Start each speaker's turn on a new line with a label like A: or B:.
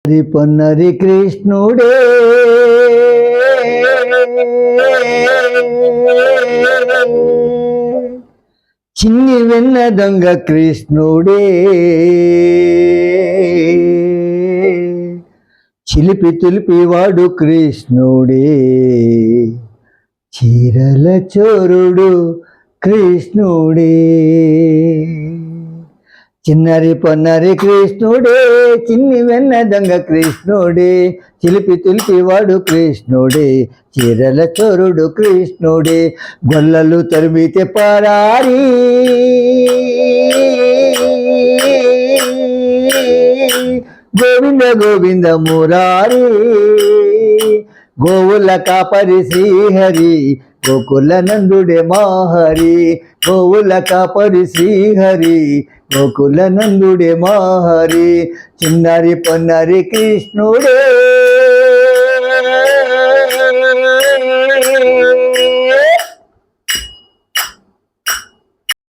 A: హరి పొన్నరి కృష్ణుడే చిన్ని వెన్న దొంగ కృష్ణుడే చిలిపి తులిపి వాడు కృష్ణుడే చీరల చోరుడు కృష్ణుడే చిన్నరి పొన్నరి కృష్ణుడే చిన్ని వెన్న దొంగ కృష్ణుడే చిలిపి తులిపి వాడు కృష్ణుడే చీరల చోరుడు కృష్ణుడే గొల్లలు తరిమితే పరారి గోవింద గోవింద మురారి గోవుల కాపరి శ్రీహరి గోకుల నందుడే మాహరి గోవుల కాపరి శ్రీహరి గోకుల నందుడే మాహరి చిన్నారి పొన్నరి కృష్ణుడే